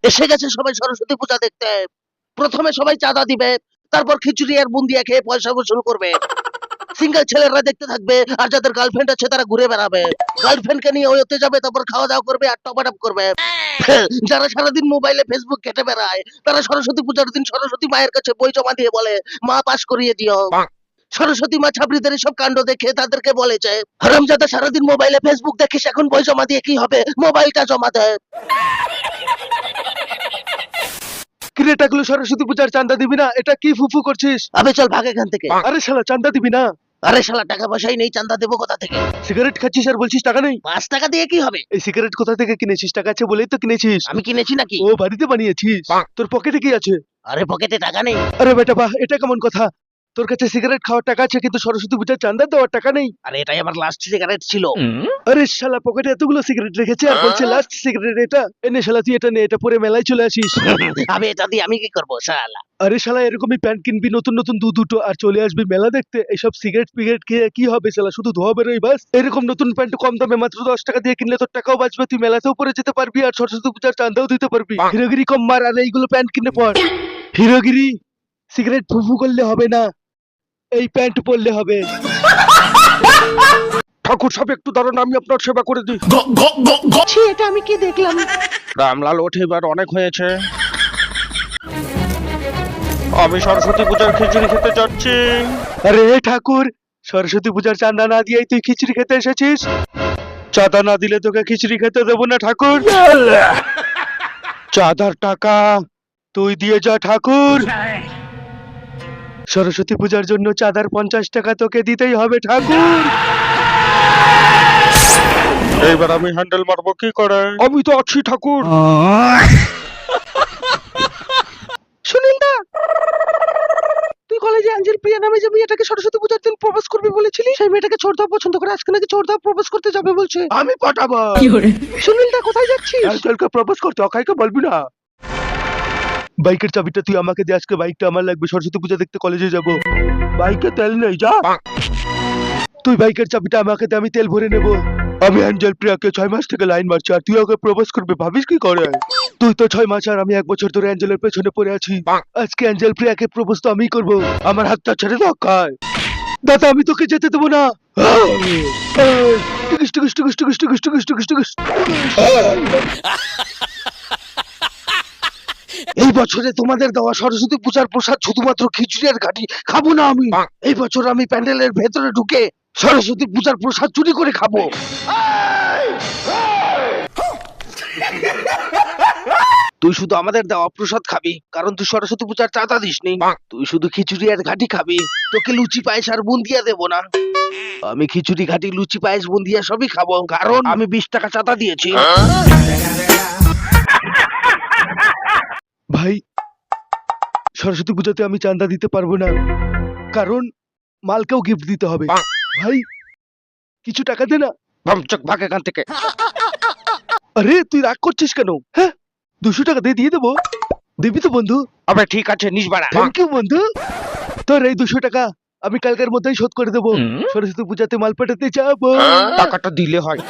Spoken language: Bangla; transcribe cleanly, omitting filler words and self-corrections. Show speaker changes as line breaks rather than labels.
এসে গেছে সবাই সরস্বতী পূজা দেখতে। প্রথমে সবাই চাঁদা দিবে, তারপর খিচুড়ি আর বুন্দিয়া খেয়ে পয়সা বসুল করবে। সিঙ্গেল ছেলেরা দেখতে থাকবে, আর যাদের গার্লফ্রেন্ড আছে তারা ঘুরে বেড়াবে। গার্লফ্রেন্ডকে নিয়ে ওতে যাবে, তারপর খাওয়া দাওয়া করবে আর টপাটপ করবে। যারা সারাদিন মোবাইলে ফেসবুক ঘেটে বেড়ায় তারা সরস্বতী পূজার দিন সরস্বতী মায়ের কাছে বই জমা দিয়ে বলে, মা পাস করিয়ে দিও। সরস্বতী মা ছাত্রীদের সব কাণ্ড দেখে তাদেরকে বলেছে, হারামজাদা সারাদিন মোবাইলে ফেসবুক দেখিস, এখন বই জমা দিয়ে কি হবে, মোবাইলটা জমা দে।
কিরে টাকলু, সরস্বতী পূজার চাঁদা দিবি না? এটা কি ফুফু করছিস?
আবে চল ভাগ এখান থেকে।
আরে শালা, চাঁদা দিবি না?
আরে শালা, টাকা পয়সাই নেই, চাঁদা দেবো কোথা থেকে?
সিগারেট খাচ্ছিস আর বলছিস টাকা নেই?
5 টাকা দিয়ে কি হবে?
এই সিগারেট কোথা থেকে কিনেছিস? টাকা আছে বলেই তো কিনেছিস।
আমি কিনেছি নাকি?
ও বাড়িতে বানিয়েছিস? তোর পকেটে কি আছে?
আরে পকেটে টাকা নেই।
আরে বেটা বাহ, এটা কেমন কথা? তোর কাছে সিগারেট খাওয়ার টাকা আছে কিন্তু সরস্বতী পূজার চাঁদা দেওয়ার টাকা নেই?
আরে এটাই আমার লাস্ট সিগারেট ছিল।
আরে শালা, পকেটে এতগুলো সিগারেট রেখেছে আর বলছে লাস্ট সিগারেট এটা। এনে শালা, তুই এটা নে, এটা পরে মেলায় চলে আসিস।
আমি এটা দিয়ে আমি কি করবো শালা?
আরে শালা, এরকমই প্যান্ট কিনবি নতুন নতুন দুটো আর চলে আসবি মেলা দেখতে। এইসব সিগারেট ফিগারেট খেয়ে কি হবে শালা? শুধু ধোয়া বেরোই বাস। এরকম নতুন প্যান্ট কম দামে মাত্র 10 টাকা দিয়ে কিনলে তোর টাকাও বাঁচবে, তুই মেলাতেও পরে যেতে পারবি আর সরস্বতী পূজার চাঁদাও দিতে পারবি। হিরোগিরি কম মার আর এইগুলো প্যান্ট কিনে পর। হিরোগিরি সিগারেট ফুফু করলে হবে না, এই প্যান্ট পরলে হবে। ঠাকুর সাহেব একটু দাঁড়ান, আমি আপনার সেবা করে দিই।
এটা আমি কি দেখলাম?
রামলাল ওঠে, এবার অনেক হয়েছে। আমি সরস্বতী পূজার খিচুড়ি খেতে যাচ্ছি। আরে ঠাকুর, সরস্বতী পূজার চাঁদা না দিয়েই তুই খিচুড়ি খেতে এসেছিস? চাঁদা না দিলে তোকে খিচুড়ি খেতে দেবো না ঠাকুর। চাঁদার টাকা তুই দিয়ে যা ঠাকুর। সরস্বতী পূজার জন্য চাঁদার 50 টাকা তোকে দিতেই হবে ঠাকুর। এইবার আমি হ্যান্ডেল মারবো কি করে? আমি তো আছি ঠাকুর।
সুনীল দা, তুই কলেজে অ্যাঞ্জেল প্রিয়া নামে যে মেয়েটাকে সরস্বতী পূজার দিন প্রপোজ করবি বলেছিলি, সেই মেয়েটাকে ছোটদা পছন্দ করে, আজকে নাকি ছোটদা প্রপোজ করতে যাবে বলছে।
আমি পাঠাবো।
সুনীল দা, কোথায় যাচ্ছিস?
অ্যাঞ্জেলকে প্রপোজ করতে, অকাইকে বলবি না। বাইকের চাবিটা তুই আমাকে দে, আজকে বাইকটা আমার লাগবে, সরস্বতী পূজা দেখতে কলেজে যাব। বাইকে তেল নেই, যা। তুই বাইকের চাবিটা আমাকে দে, আমি তেল ভরে নেব। আমি অ্যাঞ্জেল প্রিয়াকে 6 মাস থেকে লাইন মারছি আর তুই ওকে প্রপোজ করবি, ভাবিস কি করে? তুই তো 6 মাস আর আমি 1 বছর ধরে অ্যাঞ্জেলের পেছনে পড়ে আছি। আজকে অ্যাঞ্জেল প্রিয়াকে প্রপোজ তো আমিই করবো। আমার হাতটা ছেড়ে দাও কায়। দাদা, আমি তোকে যেতে দেবো না। টুকুস টুকুস টুকুস টুকুস টুকুস টুকুস টুকুস টুকুস।
এই বছরে তোমাদের দেওয়া সরস্বতী পূজার প্রসাদ শুধুমাত্র খিচুড়ি আর ঘাটি খাবো না আমি। এই বছর আমি প্যান্ডেলের ভেতরে ঢুকে সরস্বতী পূজার প্রসাদ চুরি করে খাবো। তুই শুধু আমাদের দেওয়া প্রসাদ খাবি, কারণ তুই সরস্বতী পূজার চাঁদা দিসনি। তুই শুধু খিচুড়ি আর ঘাটি খাবি, তোকে লুচি পায়েস আর বুন্দিয়া দেবো না। আমি খিচুড়ি ঘাটি লুচি পায়েস বুন্দিয়া সবই খাবো, কারণ আমি 20 টাকা চাঁদা দিয়েছি।
ভাই, সরস্বতী পূজাতে আমি চাঁদা দিতে পারবো না, কারণ মালকেও গিফট দিতে হবে। ভাই, কিছু টাকা দে না।
চক ভাগ এখান থেকে।
আরে তুই রাগ করছিস কেন? হ্যাঁ, 200 টাকা দিয়ে দেবো। দিবি তো বন্ধু?
আবে ঠিক আছে, নিস বাড়া।
থ্যাংক ইউ বন্ধু। তোর এই 200 টাকা আমি কালকের মধ্যেই শোধ করে দেবো। সরস্বতী পূজাতে মাল পাঠাতে যাবো।
টাকাটা দিলে হয়।